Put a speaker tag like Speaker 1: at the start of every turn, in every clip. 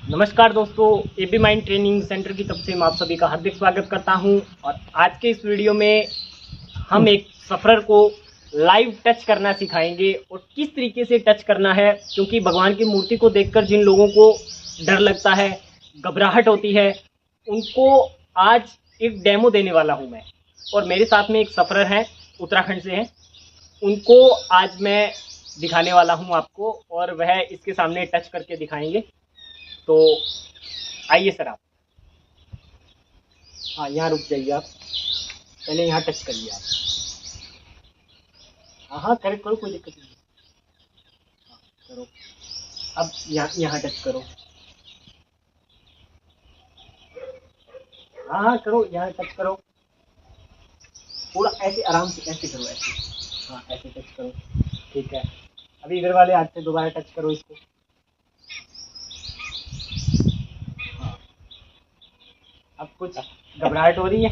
Speaker 1: नमस्कार दोस्तों, AB mind training centre की तरफ से मैं आप सभी का हार्दिक स्वागत करता हूं। और आज के इस वीडियो में हम एक सफरर को लाइव टच करना सिखाएंगे और किस तरीके से टच करना है, क्योंकि भगवान की मूर्ति को देखकर जिन लोगों को डर लगता है, घबराहट होती है, उनको आज एक डेमो देने वाला हूं मैं। और मेरे साथ में एक सफरर है, उत्तराखंड से है, उनको आज मैं दिखाने वाला हूं आपको, और वह इसके सामने टच करके दिखाएंगे। तो आइए सर आप, हाँ यहाँ रुक जाइए आप, पहले यहाँ टच करिए आप। हाँ हाँ करेक्ट करो, कोई दिक्कत नहीं। हाँ करो, अब यहाँ यहाँ टच करो। हाँ हाँ करो, यहाँ टच करो, पूरा ऐसे आराम से ऐसे करो, ऐसे, हाँ ऐसे टच करो। ठीक है, अभी इधर वाले हाथ से दोबारा टच करो इसको। हाँ, अब कुछ घबराहट हो रही है?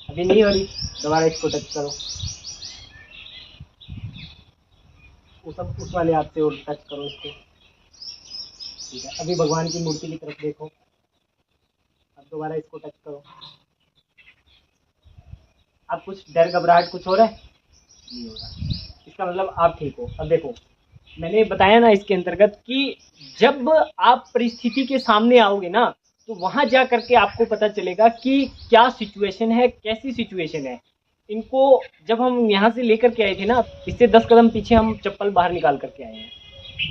Speaker 1: अभी नहीं हो रही, दोबारा इसको टच करो। उस वाले हाथ से और टच करो इसको। ठीक है, अभी भगवान की मूर्ति की तरफ देखो, अब दोबारा इसको टच करो। अब कुछ डर घबराहट कुछ हो रहा है? नहीं हो रहा, इसका मतलब आप ठीक हो। अब देखो, मैंने बताया ना इसके अंतर्गत कि जब आप परिस्थिति के सामने आओगे ना, तो वहां जा करके आपको पता चलेगा कि क्या सिचुएशन है, कैसी सिचुएशन है। इनको जब हम यहाँ से लेकर के आए थे ना, इससे 10 कदम पीछे हम चप्पल बाहर निकाल करके आए हैं,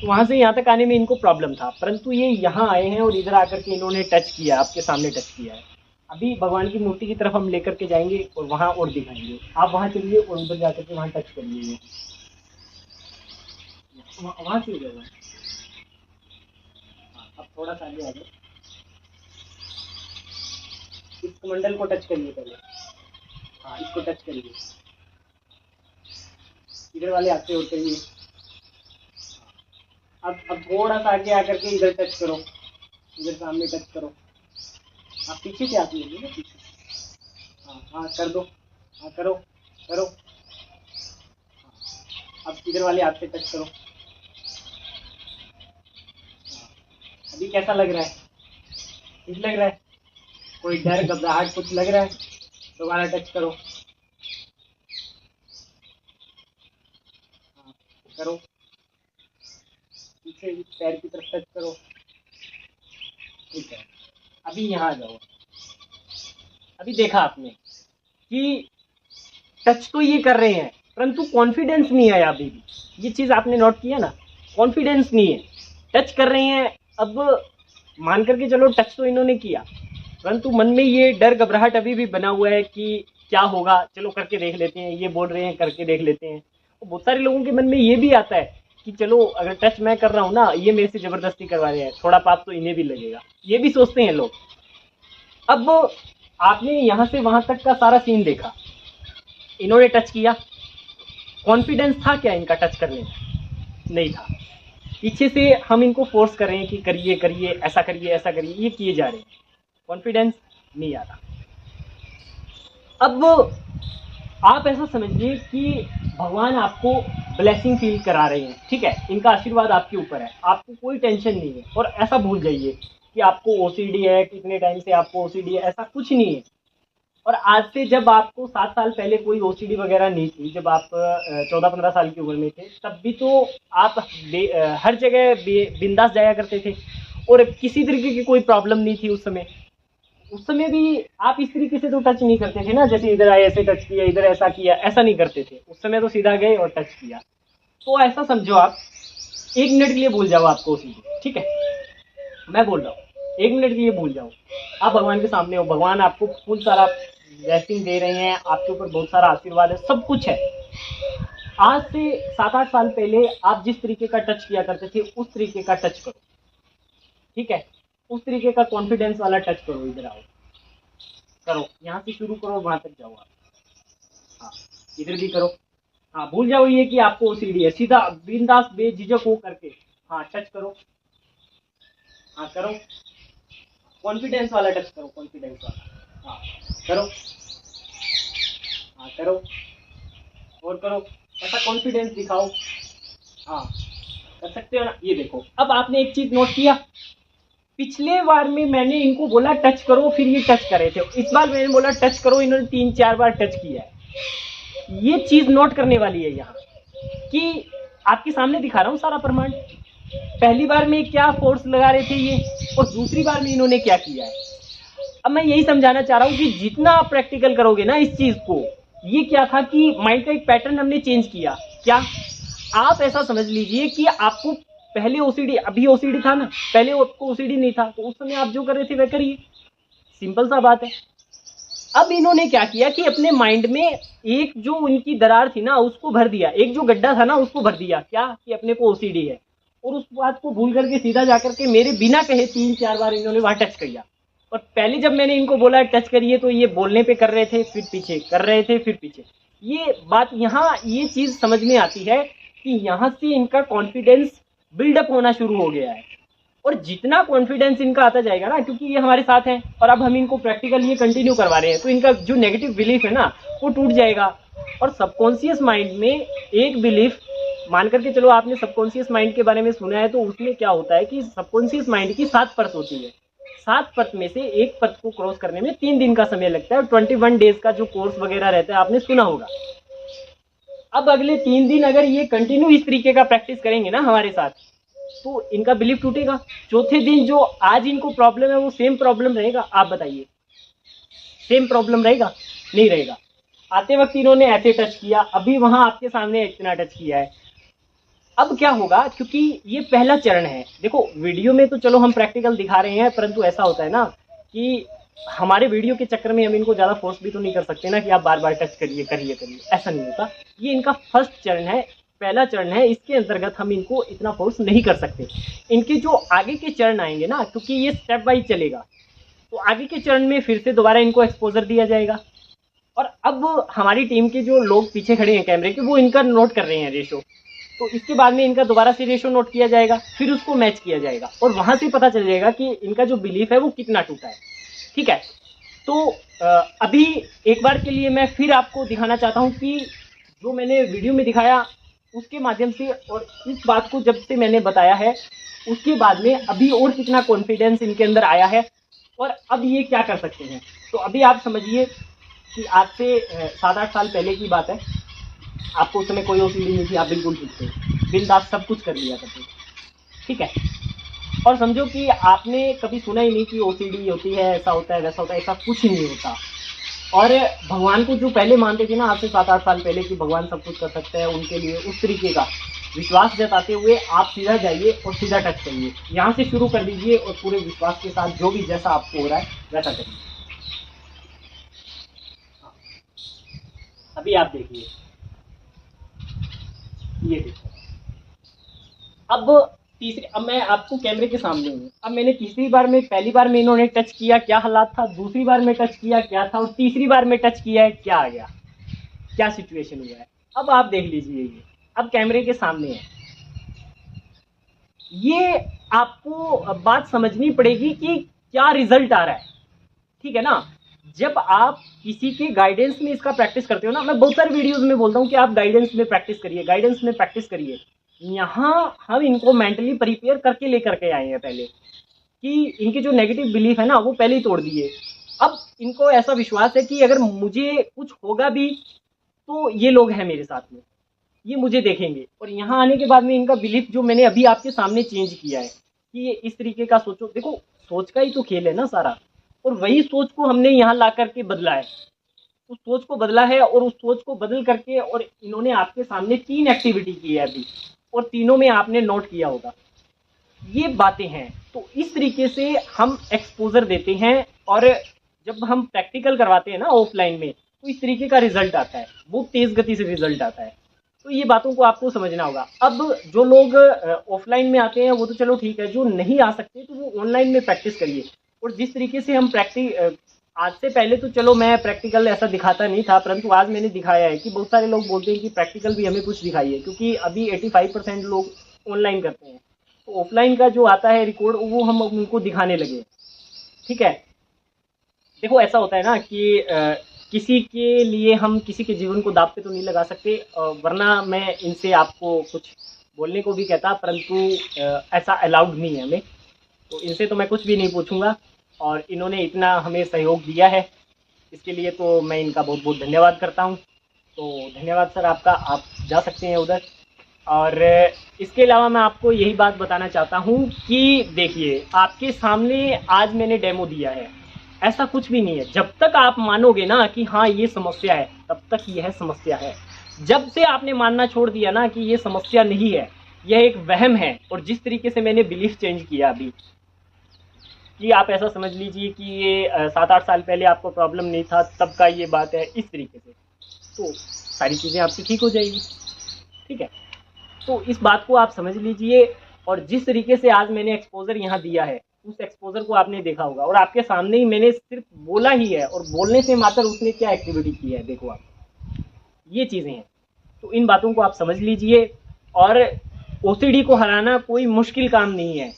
Speaker 1: तो वहां से यहाँ तक आने में इनको प्रॉब्लम था, परंतु ये यहाँ आए हैं और इधर आकर के इन्होंने टच किया, आपके सामने टच किया है। अभी भगवान की मूर्ति की तरफ हम लेकर के जाएंगे और वहां और दिखाएंगे। आप वहां चलिए और उधर जाकर के वहां टच करिए, वहां से हो जाएगा। हाँ, अब थोड़ा सा आगे आ जाओ, इस कमंडल को टच करिए पहले। हाँ इसको टच करिए, इधर वाले हाथ से और करिए। अब थोड़ा सा आगे आकर के इधर टच करो, इधर सामने टच करो। आप पीछे से आती होगी ना, पीछे। हाँ हाँ कर दो, हाँ करो करो। अब इधर वाले हाथ से टच करो। अभी कैसा लग रहा है? ठीक लग रहा है? कोई डर घबराहट कुछ लग रहा है? दोबारा टच करो। हाँ करो, पीछे पैर की तरफ टच करो। ठीक है, अभी यहाँ आ जाओ। अभी देखा आपने कि टच तो ये कर रहे हैं, परंतु कॉन्फिडेंस नहीं आया अभी भी। ये चीज आपने नोट किया ना, कॉन्फिडेंस नहीं है। टच कर रहे हैं, अब मान करके चलो टच तो इन्होंने किया, परंतु मन में ये डर घबराहट अभी भी बना हुआ है कि क्या होगा, चलो करके देख लेते हैं, ये बोल रहे हैं करके देख लेते हैं। तो बहुत सारे लोगों के मन में ये भी आता है कि चलो अगर टच मैं कर रहा हूँ ना, ये मेरे से जबरदस्ती करवा रहे हैं, थोड़ा पाप तो इन्हें भी लगेगा, ये भी सोचते हैं लोग। अब आपने यहाँ से वहां तक का सारा सीन देखा, इन्होंने टच किया, कॉन्फिडेंस था क्या इनका टच करने में? नहीं था। पीछे से हम इनको फोर्स कर रहे हैं कि करिए करिए, ऐसा करिए ऐसा करिए, ये किए जा रहे हैं, कॉन्फिडेंस नहीं आ रहा। अब आप ऐसा समझिए कि भगवान आपको ब्लेसिंग फील करा रहे हैं, ठीक है, इनका आशीर्वाद आपके ऊपर है, आपको कोई टेंशन नहीं है। और ऐसा भूल जाइए कि आपको ओसीडी है, कितने टाइम से आपको ओसीडी है, ऐसा कुछ नहीं है। और आज से जब आपको 7 साल पहले कोई ओसीडी वगैरह नहीं थी, जब आप 14-15 साल की उम्र में थे, तब भी तो आप हर जगह बिंदास जाया करते थे और किसी तरीके की कोई प्रॉब्लम नहीं थी उस समय। उस समय भी आप इस तरीके से तो टच नहीं करते थे ना, जैसे इधर आए ऐसे टच किया, इधर ऐसा किया, ऐसा नहीं करते थे उस समय, तो सीधा गए और टच किया। तो ऐसा समझो आप 1 मिनट के लिए भूल जाओ आपको ओसीडी, ठीक है, मैं बोल रहा हूँ 1 मिनट के लिए भूल जाओ। आप भगवान के सामने हो, भगवान आपको फुल सारा ब्लेसिंग दे रहे हैं, आपके ऊपर बहुत सारा आशीर्वाद है, सब कुछ है। आज से 7-8 साल पहले आप जिस तरीके का टच किया करते थे, उस तरीके का टच करो, ठीक है, उस तरीके का कॉन्फिडेंस वाला टच करो। इधर आओ, करो, यहाँ से शुरू करो, वहां तक जाओ आप। हाँ इधर भी करो। हाँ भूल जाओ ये कि आपको ओसीडी है, सीधा बिंदास बेझिझक हो करके हाँ टच करो। हाँ करो, कॉन्फिडेंस वाला टच करो, कॉन्फिडेंस वाला। हाँ करो, हाँ करो और करो, ऐसा कॉन्फिडेंस दिखाओ। हाँ कर सकते हो ना। ये देखो, अब आपने एक चीज नोट किया पिछले बार में मैंने इनको बोला टच करो, फिर ये टच कर रहे थे। इस बार मैंने बोला टच करो, इन्होंने 3-4 बार टच किया है। ये चीज नोट करने वाली है यहाँ, कि आपके सामने दिखा रहा हूँ सारा प्रमाण। पहली बार में क्या फोर्स लगा रहे थे ये, और दूसरी बार में इन्होंने क्या किया है। अब मैं यही समझाना चाह रहा हूँ कि जितना आप प्रैक्टिकल करोगे ना इस चीज को, ये क्या था कि माइंड का एक पैटर्न हमने चेंज किया। क्या आप ऐसा समझ लीजिए कि आपको पहले ओसीडी, अभी ओसीडी था ना, पहले आपको ओसीडी नहीं था, तो उस समय आप जो कर रहे थे वह करिए, सिंपल सा बात है। अब इन्होंने क्या किया कि अपने माइंड में एक जो उनकी दरार थी ना उसको भर दिया, एक जो गड्ढा था ना उसको भर दिया, क्या कि अपने को ओसीडी है, और उस बात को भूल करके सीधा जाकर के मेरे बिना कहे 3-4 बार इन्होंने वहां टच किया। और पहले जब मैंने इनको बोला टच करिए तो ये बोलने पे कर रहे थे, फिर पीछे कर रहे थे, फिर पीछे। ये बात यहाँ ये चीज समझ में आती है कि यहाँ से इनका कॉन्फिडेंस बिल्डअप होना शुरू हो गया है। और जितना कॉन्फिडेंस इनका आता जाएगा ना, क्योंकि ये हमारे साथ हैं और अब हम इनको प्रैक्टिकल ये कंटिन्यू करवा रहे हैं, तो इनका जो नेगेटिव बिलीफ है ना वो टूट जाएगा। और सबकॉन्शियस माइंड में एक बिलीफ मान करके चलो, आपने सबकॉन्शियस माइंड के बारे में सुना है, तो उसमें क्या होता है कि सबकॉन्शियस माइंड की 7 परत होती है। 7 परत में से एक परत को क्रॉस करने में 3 दिन का समय लगता है, और 21 डेज का जो कोर्स वगैरह रहता है आपने सुना होगा। अब अगले 3 दिन अगर ये कंटिन्यू इस तरीके का प्रैक्टिस करेंगे ना हमारे साथ, तो इनका बिलीफ टूटेगा। चौथे दिन जो आज इनको प्रॉब्लम है वो सेम प्रॉब्लम रहेगा। आप बताइए, सेम प्रॉब्लम रहेगा? नहीं रहेगा। आते वक्त इन्होंने ऐसे टच किया, अभी वहां आपके सामने इतना टच किया है। अब क्या होगा, क्योंकि ये पहला चरण है। देखो वीडियो में तो चलो हम प्रैक्टिकल दिखा रहे हैं, परंतु ऐसा होता है ना कि हमारे वीडियो के चक्कर में हम इनको ज्यादा फोर्स भी तो नहीं कर सकते ना कि आप बार बार टच करिए करिए करिए, ऐसा नहीं होता। ये इनका फर्स्ट चरण है, पहला चरण है, इसके अंतर्गत हम इनको इतना फोर्स नहीं कर सकते। इनके जो आगे के चरण आएंगे ना, क्योंकि ये स्टेप वाइज चलेगा, तो आगे के चरण में फिर से दोबारा इनको एक्सपोजर दिया जाएगा। और अब हमारी टीम के जो लोग पीछे खड़े हैं कैमरे के, वो इनका नोट कर रहे हैं रेशो, तो इसके बाद में इनका दोबारा से रेशो नोट किया जाएगा, फिर उसको मैच किया जाएगा, और वहां से पता चल जाएगा कि इनका जो बिलीफ है वो कितना टूटा है। ठीक है, तो अभी एक बार के लिए मैं फिर आपको दिखाना चाहता हूँ कि जो मैंने वीडियो में दिखाया उसके माध्यम से, और इस बात को जब से मैंने बताया है उसके बाद में अभी और कितना कॉन्फिडेंस इनके अंदर आया है, और अब ये क्या कर सकते हैं। तो अभी आप समझिए कि आज से 7-8 साल पहले की बात है, आपको उस समय कोई ओसीडी नहीं थी, आप बिल्कुल ठीक थे, बिंदास सब कुछ कर लिया करते। ठीक है, और समझो कि आपने कभी सुना ही नहीं कि ओसीडी होती है, ऐसा होता है वैसा होता है, ऐसा कुछ नहीं होता। और भगवान को जो पहले मानते थे ना आज से 7-8 साल पहले कि भगवान सब कुछ कर सकते हैं, उनके लिए उस तरीके का विश्वास जताते हुए आप सीधा जाइए और सीधा टच करिए, यहाँ से शुरू कर दीजिए, और पूरे विश्वास के साथ जो भी जैसा आपको हो रहा है वैसा करिए। अभी आप देखिए, ये देखो, अब तीसरी, अब मैं आपको कैमरे के सामने हूँ, अब मैंने तीसरी बार में, पहली बार में इन्होंने टच किया क्या हालात था, दूसरी बार में टच किया क्या था, और तीसरी बार में टच किया है क्या आ गया, क्या सिचुएशन हुआ है। अब आप देख लीजिए, ये अब कैमरे के सामने है। ये आपको बात समझनी पड़ेगी कि क्या रिजल्ट आ रहा है। ठीक है ना, जब आप किसी के गाइडेंस में इसका प्रैक्टिस करते हो ना, मैं बहुत सारे वीडियोस में बोलता हूँ कि आप गाइडेंस में प्रैक्टिस करिए, गाइडेंस में प्रैक्टिस करिए। यहाँ हम इनको मेंटली प्रिपेयर करके लेकर के आए हैं पहले, कि इनके जो नेगेटिव बिलीफ है ना वो पहले ही तोड़ दिए। अब इनको ऐसा विश्वास है कि अगर मुझे कुछ होगा भी तो ये लोग हैं मेरे साथ में, ये मुझे देखेंगे। और यहाँ आने के बाद में इनका बिलीफ जो मैंने अभी आपके सामने चेंज किया है कि ये इस तरीके का सोचो, देखो सोच का ही तो खेल है ना सारा, और वही सोच को हमने यहाँ ला करके बदला है, उस सोच को बदला है, और उस सोच को बदल करके और इन्होंने आपके सामने 3 एक्टिविटी की है अभी, और तीनों में आपने नोट किया होगा ये बातें हैं। तो इस तरीके से हम एक्सपोजर देते हैं, और जब हम प्रैक्टिकल करवाते हैं ना ऑफलाइन में, तो इस तरीके का रिजल्ट आता है, बहुत तेज गति से रिजल्ट आता है। तो ये बातों को आपको समझना होगा। अब जो लोग ऑफलाइन में आते हैं वो तो चलो ठीक है, जो नहीं आ सकते तो वो ऑनलाइन में प्रैक्टिस करिए। और जिस तरीके से हम आज से पहले तो चलो मैं प्रैक्टिकल ऐसा दिखाता नहीं था, परंतु आज मैंने दिखाया है कि बहुत सारे लोग बोलते हैं कि प्रैक्टिकल भी हमें कुछ दिखाइए, क्योंकि अभी 85% लोग ऑनलाइन करते हैं, तो ऑफलाइन का जो आता है रिकॉर्ड वो हम उनको दिखाने लगे। ठीक है, देखो ऐसा होता है ना कि किसी के लिए हम किसी के जीवन को दांव पे तो नहीं लगा सकते, वरना मैं इनसे आपको कुछ बोलने को भी कहता, परंतु ऐसा अलाउड नहीं है हमें। तो इनसे तो मैं कुछ भी नहीं पूछूंगा, और इन्होंने इतना हमें सहयोग दिया है, इसके लिए तो मैं इनका बहुत बहुत धन्यवाद करता हूँ। तो धन्यवाद सर आपका, आप जा सकते हैं उधर। और इसके अलावा मैं आपको यही बात बताना चाहता हूँ कि देखिए, आपके सामने आज मैंने डेमो दिया है, ऐसा कुछ भी नहीं है। जब तक आप मानोगे ना कि हाँ ये समस्या है, तब तक यह समस्या है। जब से आपने मानना छोड़ दिया ना कि ये समस्या नहीं है, यह एक वहम है, और जिस तरीके से मैंने बिलीफ चेंज किया अभी, कि आप ऐसा समझ लीजिए कि ये 7-8 साल पहले आपको प्रॉब्लम नहीं था, तब का ये बात है, इस तरीके से, तो सारी चीज़ें आपकी ठीक हो जाएगी। ठीक है, तो इस बात को आप समझ लीजिए। और जिस तरीके से आज मैंने एक्सपोजर यहाँ दिया है, उस एक्सपोजर को आपने देखा होगा, और आपके सामने ही मैंने सिर्फ बोला ही है, और बोलने से मात्र उसने क्या एक्टिविटी की है, देखो आप, ये चीज़ें हैं। तो इन बातों को आप समझ लीजिए। और ओसीडी को हराना कोई मुश्किल काम नहीं है,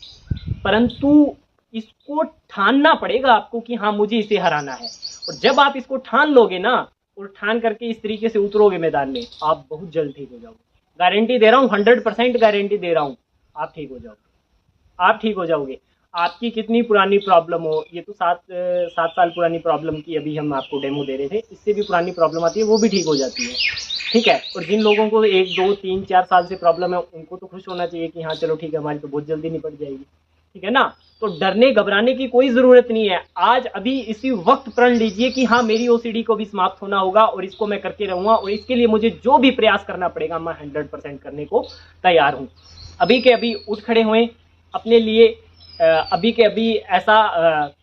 Speaker 1: परंतु इसको ठानना पड़ेगा आपको कि हाँ मुझे इसे हराना है। और जब आप इसको ठान लोगे ना, और ठान करके इस तरीके से उतरोगे मैदान में, आप बहुत जल्द ठीक हो जाओगे। गारंटी दे रहा हूँ, 100% गारंटी दे रहा हूँ, आप ठीक हो जाओगे, आप ठीक हो जाओगे। आपकी कितनी पुरानी प्रॉब्लम हो, ये तो 7 साल पुरानी प्रॉब्लम की अभी हम आपको डेमो दे रहे थे, इससे भी पुरानी प्रॉब्लम आती है, वो भी ठीक हो जाती है। ठीक है, और जिन लोगों को 1, 2, 3, 4 साल से प्रॉब्लम है, उनको तो खुश होना चाहिए कि हाँ चलो ठीक है, हमारी तो बहुत जल्दी निपट जाएगी। ठीक है ना, तो डरने घबराने की कोई ज़रूरत नहीं है। आज अभी इसी वक्त प्रण लीजिए कि हाँ मेरी ओसीडी को भी समाप्त होना होगा, और इसको मैं करके रहूँगा, और इसके लिए मुझे जो भी प्रयास करना पड़ेगा मैं 100% करने को तैयार हूँ। अभी के अभी उठ खड़े हुए अपने लिए, अभी के अभी ऐसा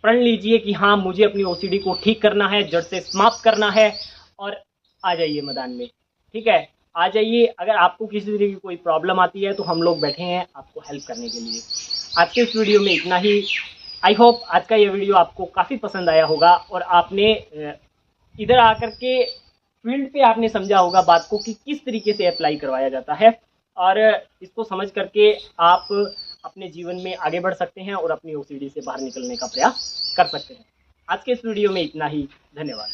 Speaker 1: प्रण लीजिए कि हाँ मुझे अपनी ओसीडी को ठीक करना है, जड़ से समाप्त करना है, और आ जाइए मैदान में। ठीक है, आ जाइए। अगर आपको किसी तरह की कोई प्रॉब्लम आती है तो हम लोग बैठे हैं आपको हेल्प करने के लिए। आज के इस वीडियो में इतना ही। आई होप आज का ये वीडियो आपको काफ़ी पसंद आया होगा, और आपने इधर आकर के फील्ड पे आपने समझा होगा बात को कि किस तरीके से अप्लाई करवाया जाता है, और इसको समझ करके आप अपने जीवन में आगे बढ़ सकते हैं और अपनी ओसीडी से बाहर निकलने का प्रयास कर सकते हैं। आज के इस वीडियो में इतना ही। धन्यवाद।